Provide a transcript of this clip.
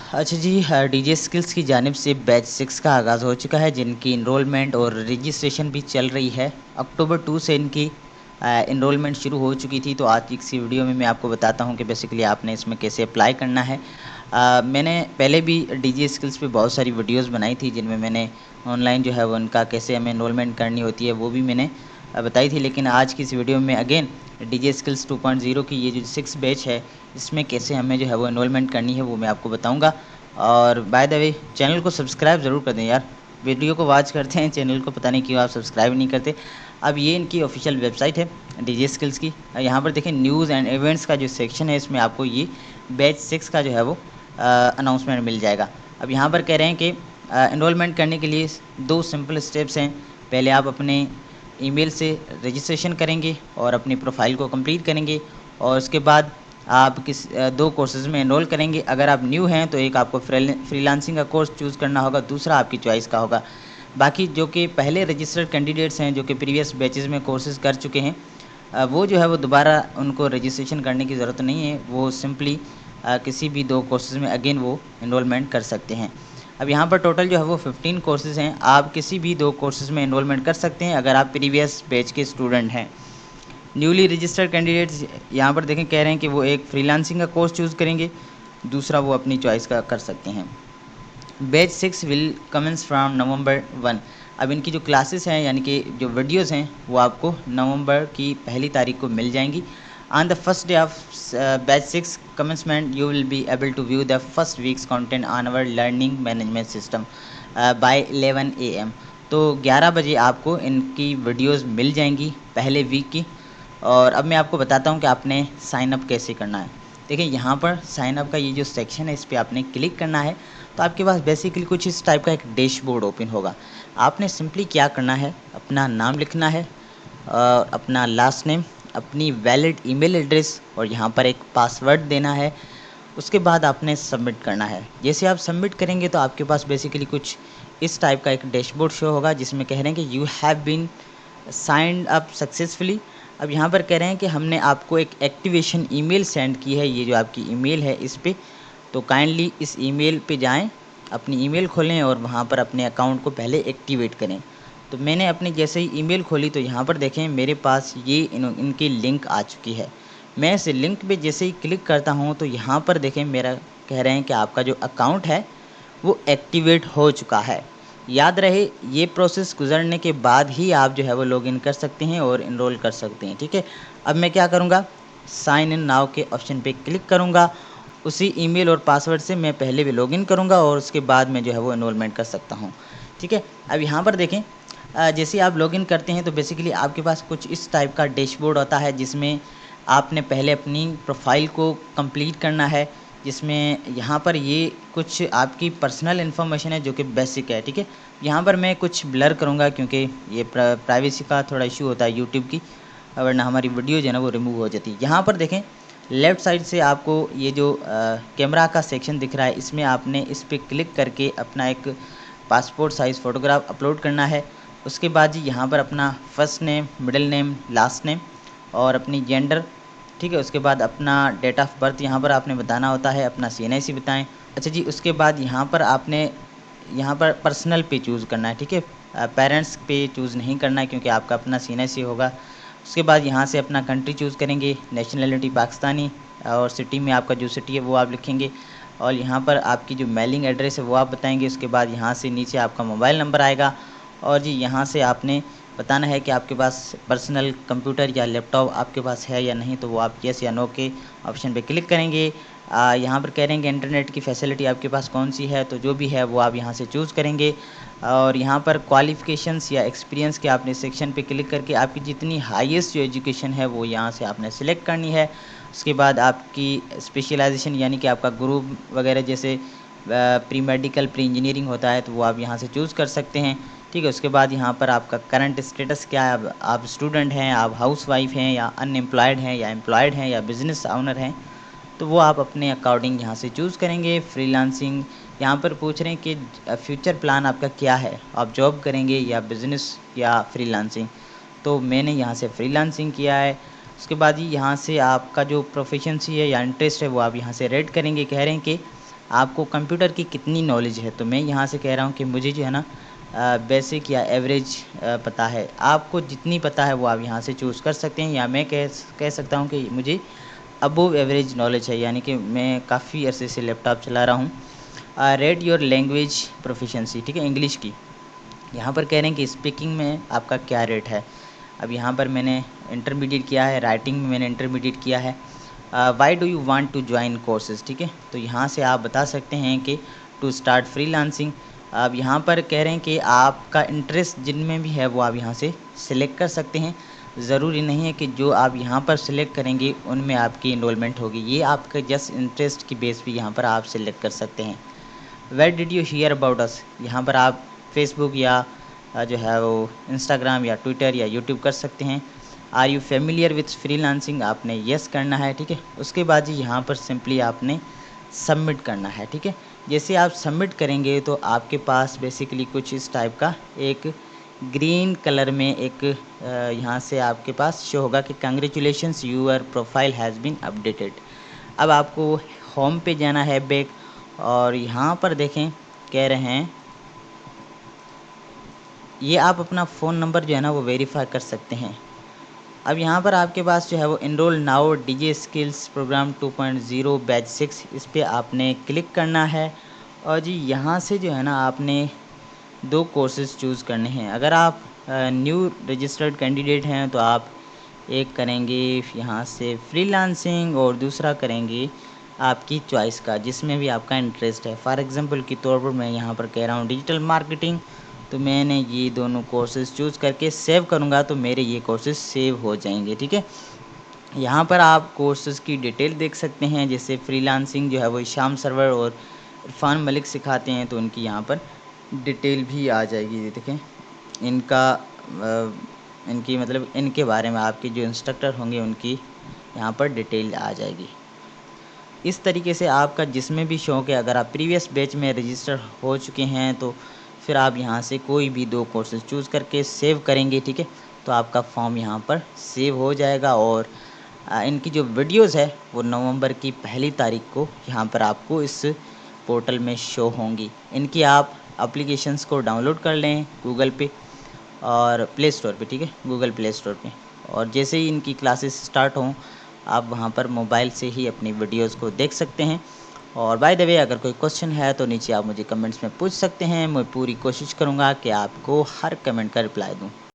अच्छा जी, DJ skills की जानिब से बैच 6 का आगाज़ हो चुका है, जिनकी इनरोलमेंट और रजिस्ट्रेशन भी चल रही है। अक्टूबर 2 से इनकी इनरोलमेंट शुरू हो चुकी थी। तो आज की इसी वीडियो में मैं आपको बताता हूं कि बेसिकली आपने इसमें कैसे अप्लाई करना है। मैंने पहले भी डीजे स्किल्स पे बहुत सारी वीडियोस बनाई थी, जिनमें मैंने ऑनलाइन जो है वो उनका कैसे हमें इनरोलमेंट करनी होती है वो भी मैंने बताई थी। लेकिन आज की इस वीडियो में अगेन डीजे स्किल्स 2.0 की ये जो 6 बैच है, इसमें कैसे हमें जो है वो इनरोलमेंट करनी है वो मैं आपको बताऊंगा। और बाय द वे, चैनल को सब्सक्राइब ज़रूर कर दें यार। वीडियो को वॉच करते हैं, चैनल को पता नहीं क्यों आप सब्सक्राइब नहीं करते। अब ये इनकी ऑफिशियल वेबसाइट है डीजे स्किल्स की। यहाँ पर देखें न्यूज़ एंड इवेंट्स का जो सेक्शन है, इसमें आपको ये बैच 6 का जो है वो अनाउंसमेंट मिल जाएगा। अब यहाँ पर कह रहे हैं कि इनरोलमेंट करने के लिए 2 सिंपल स्टेप्स हैं। पहले आप अपने ईमेल से रजिस्ट्रेशन करेंगे और अपनी प्रोफाइल को कंप्लीट करेंगे, और उसके बाद आप 2 कोर्सेज़ में एनरोल करेंगे। अगर आप न्यू हैं तो एक आपको फ्रीलांसिंग का कोर्स चूज़ करना होगा, दूसरा आपकी चॉइस का होगा। बाकी जो कि पहले रजिस्टर्ड कैंडिडेट्स हैं, जो कि प्रीवियस बैचेज़ में कोर्सेज़ कर चुके हैं, वो जो है वो दोबारा उनको रजिस्ट्रेशन करने की ज़रूरत नहीं है। वो सिंपली किसी भी 2 कोर्सेज़ में अगेन वो एनरोलमेंट कर सकते हैं। अब यहाँ पर टोटल जो है वो 15 कोर्सेज़ हैं। आप किसी भी 2 कोर्सेज़ में एनरोलमेंट कर सकते हैं अगर आप प्रीवियस बैच के स्टूडेंट हैं। न्यूली रजिस्टर्ड कैंडिडेट्स यहाँ पर देखें, कह रहे हैं कि वो एक फ्रीलांसिंग का कोर्स चूज़ करेंगे, दूसरा वो अपनी चॉइस का कर सकते हैं। Batch 6 will commence from November 1। अब इनकी जो क्लासेस हैं, यानी कि जो वीडियोस हैं, वो आपको नवंबर की 1 तारीख को मिल जाएंगी। On the first day of batch 6 commencement you will be able to view the first week's content on our learning management system by 11 AM। तो 11 बजे आपको इनकी वीडियोस मिल जाएंगी पहले वीक की। और अब मैं आपको बताता हूँ कि आपने साइन अप कैसे करना है। देखिए, यहाँ पर साइन अप का ये जो सेक्शन है, इस पर आपने क्लिक करना है। तो आपके पास बेसिकली कुछ इस टाइप का एक डैशबोर्ड ओपन होगा। आपने सिंपली क्या करना है, अपना नाम लिखना है, अपना लास्ट नेम, अपनी वैलिड ईमेल एड्रेस, और यहाँ पर एक पासवर्ड देना है। उसके बाद आपने सबमिट करना है। जैसे आप सबमिट करेंगे तो आपके पास बेसिकली कुछ इस टाइप का एक डैशबोर्ड शो होगा, जिसमें कह रहे हैं कि you have been signed up successfully. अब यहाँ पर कह रहे हैं कि हमने आपको एक एक्टिवेशन ईमेल सेंड की है। ये जो आपकी ईमेल है इस पर, तो काइंडली इस ईमेल पे जाएं, अपनी ईमेल खोलें और वहाँ पर अपने अकाउंट को पहले एक्टिवेट करें। तो मैंने अपनी जैसे ही ईमेल खोली तो यहाँ पर देखें मेरे पास ये इनकी लिंक आ चुकी है। मैं इस लिंक पे जैसे ही क्लिक करता हूँ तो यहाँ पर देखें मेरा कह रहे हैं कि आपका जो अकाउंट है वो एक्टिवेट हो चुका है। याद रहे, ये प्रोसेस गुजरने के बाद ही आप जो है वो लॉगिन कर सकते हैं और इनरोल कर सकते हैं। ठीक है, अब मैं क्या करूँगा, साइन इन नाउ के ऑप्शन पे क्लिक करूँगा। उसी ईमेल और पासवर्ड से मैं पहले भी लॉगिन करूँगा और उसके बाद मैं जो है वो इनरोलमेंट कर सकता हूँ। ठीक है, अब यहाँ पर देखें, जैसे आप लॉगिन करते हैं तो बेसिकली आपके पास कुछ इस टाइप का डैशबोर्ड होता है, जिसमें आपने पहले अपनी प्रोफाइल को कंप्लीट करना है। जिसमें यहाँ पर ये कुछ आपकी पर्सनल इन्फॉर्मेशन है जो कि बेसिक है। ठीक है, यहाँ पर मैं कुछ ब्लर करूँगा क्योंकि ये प्राइवेसी का थोड़ा इशू होता है यूट्यूब की, वरना हमारी वीडियो जो है ना वो रिमूव हो जाती है। यहाँ पर देखें लेफ़्ट साइड से आपको ये जो कैमरा का सेक्शन दिख रहा है, इसमें आपने इस पर क्लिक करके अपना एक पासपोर्ट साइज़ फ़ोटोग्राफ अपलोड करना है। उसके बाद जी यहाँ पर अपना first name, middle name, last name और अपनी जेंडर। ठीक है, उसके बाद अपना डेट ऑफ बर्थ यहाँ पर आपने बताना होता है, अपना CNIC बताएं। अच्छा जी, उसके बाद यहाँ पर आपने यहाँ पर पर्सनल पे चूज़ करना है। ठीक है, पेरेंट्स पे चूज़ नहीं करना है क्योंकि आपका अपना CNIC होगा। उसके बाद यहाँ से अपना कंट्री चूज़ करेंगे, नेशनलिटी पाकिस्तानी, और सिटी में आपका जो सिटी है वो आप लिखेंगे, और यहाँ पर आपकी जो मेलिंग एड्रेस है वो आप बताएंगे। उसके बाद यहाँ से नीचे आपका मोबाइल नंबर आएगा, और जी यहाँ से आपने बताना है कि आपके पास पर्सनल कंप्यूटर या लैपटॉप आपके पास है या नहीं। तो वो आप येस या नो के ऑप्शन पे क्लिक करेंगे। यहाँ पर कह रहे हैं कि इंटरनेट की फैसिलिटी आपके पास कौन सी है, तो जो भी है वो आप यहाँ से चूज़ करेंगे। और यहाँ पर क्वालिफ़िकेशंस या एक्सपीरियंस के आपने सेक्शन पे क्लिक करके आपकी जितनी हाईएस्ट जो एजुकेशन है वो यहाँ से आपने सेलेक्ट करनी है। उसके बाद आपकी स्पेशलाइजेशन, यानी कि आपका ग्रुप वगैरह, जैसे प्री मेडिकल, प्री इंजीनियरिंग होता है, तो वो आप यहाँ से चूज़ कर सकते हैं। ठीक है, उसके बाद यहाँ पर आपका करंट स्टेटस क्या है, आप स्टूडेंट हैं, आप हाउसवाइफ हैं, या अनएम्प्लॉयड हैं, या एम्प्लॉयड हैं, या बिज़नेस ऑनर हैं, तो वो आप अपने अकॉर्डिंग यहाँ से चूज़ करेंगे। फ्रीलांसिंग यहाँ पर पूछ रहे हैं कि फ्यूचर प्लान आपका क्या है, आप जॉब करेंगे या बिज़नेस या फ्रीलांसिंग। तो मैंने यहाँ से फ्रीलांसिंग किया है। उसके बाद ही यहाँ से आपका जो प्रोफिशिएंसी है या इंटरेस्ट है वो आप यहाँ से रेड करेंगे। कह रहे हैं कि आपको कंप्यूटर की कितनी नॉलेज है। तो मैं यहाँ से कह रहा हूँ कि मुझे जो है ना बेसिक या एवरेज पता है। आपको जितनी पता है वो आप यहाँ से चूज़ कर सकते हैं, या मैं कह सकता हूँ कि मुझे अबोव एवरेज नॉलेज है, यानी कि मैं काफ़ी अरसे से लैपटॉप चला रहा हूँ। रेट योर लैंग्वेज प्रोफिशेंसी, ठीक है, इंग्लिश की। यहाँ पर कह रहे हैं कि स्पीकिंग में आपका क्या रेट है। अब यहाँ पर मैंने इंटरमीडिएट किया है, राइटिंग में मैंने इंटरमीडिएट किया है। Why do you want to join courses, ठीक है। तो यहाँ से आप बता सकते हैं कि टू स्टार्ट फ्रीलांसिंग। अब यहाँ पर कह रहे हैं कि आपका इंटरेस्ट जिनमें भी है वो आप यहाँ से सिलेक्ट कर सकते हैं। ज़रूरी नहीं है कि जो आप यहाँ पर सिलेक्ट करेंगे उनमें आपकी इनरोलमेंट होगी, ये आपके जस्ट इंटरेस्ट की बेस पे यहाँ पर आप सिलेक्ट कर सकते हैं। Where did you hear about us, यहाँ पर आप फेसबुक या जो है वो इंस्टाग्राम या ट्विटर या यूट्यूब कर सकते हैं। Are you familiar with freelancing, आपने येस करना है, ठीक है। उसके बाद जी यहाँ पर सिंपली आपने सबमिट करना है, ठीक है। जैसे आप सबमिट करेंगे तो आपके पास बेसिकली कुछ इस टाइप का एक ग्रीन कलर में एक यहाँ से आपके पास शो होगा कि congratulations your profile has been updated. अब आपको होम पे जाना है बैक, और यहाँ पर देखें कह रहे हैं ये आप अपना फ़ोन नंबर जो है ना वो वेरीफाई कर सकते हैं। अब यहाँ पर आपके पास जो है वो enrol now DJ skills programme 2.0 batch 6, इस पर आपने क्लिक करना है। और जी यहाँ से जो है ना आपने 2 कोर्सेज़ चूज़ करने हैं। अगर आप न्यू रजिस्टर्ड कैंडिडेट हैं तो आप एक करेंगे यहाँ से फ्रीलांसिंग, और दूसरा करेंगे आपकी चॉइस का जिसमें भी आपका इंटरेस्ट है। फॉर एग्जांपल के तौर पर मैं यहाँ पर कह रहा हूँ डिजिटल मार्केटिंग, तो मैंने ये दोनों कोर्सेज़ चूज़ करके सेव करूँगा तो मेरे ये कोर्सेज़ सेव हो जाएंगे, ठीक है। यहाँ पर आप कोर्सेज़ की डिटेल देख सकते हैं, जैसे फ्रीलांसिंग जो है वो शाम सरवर और इरफान मलिक सिखाते हैं, तो उनकी यहाँ पर डिटेल भी आ जाएगी। ये देखें इनकी मतलब इनके बारे में आपके जो इंस्ट्रक्टर होंगे उनकी यहाँ पर डिटेल आ जाएगी। इस तरीके से आपका जिसमें भी शौक़ है, अगर आप प्रीवियस बैच में रजिस्टर हो चुके हैं तो फिर आप यहाँ से कोई भी 2 कोर्सेज चूज़ करके सेव करेंगे, ठीक है। तो आपका फॉर्म यहाँ पर सेव हो जाएगा, और इनकी जो वीडियोज़ है वो नवंबर की 1 तारीख को यहाँ पर आपको इस पोर्टल में शो होंगी। इनकी आप एप्लीकेशंस को डाउनलोड कर लें गूगल पे और प्ले स्टोर पे, ठीक है, गूगल प्ले स्टोर पे। और जैसे ही इनकी क्लासेस स्टार्ट हों आप वहाँ पर मोबाइल से ही अपनी वीडियोस को देख सकते हैं। और बाय द वे अगर कोई क्वेश्चन है तो नीचे आप मुझे कमेंट्स में पूछ सकते हैं, मैं पूरी कोशिश करूँगा कि आपको हर कमेंट का रिप्लाई दूँ।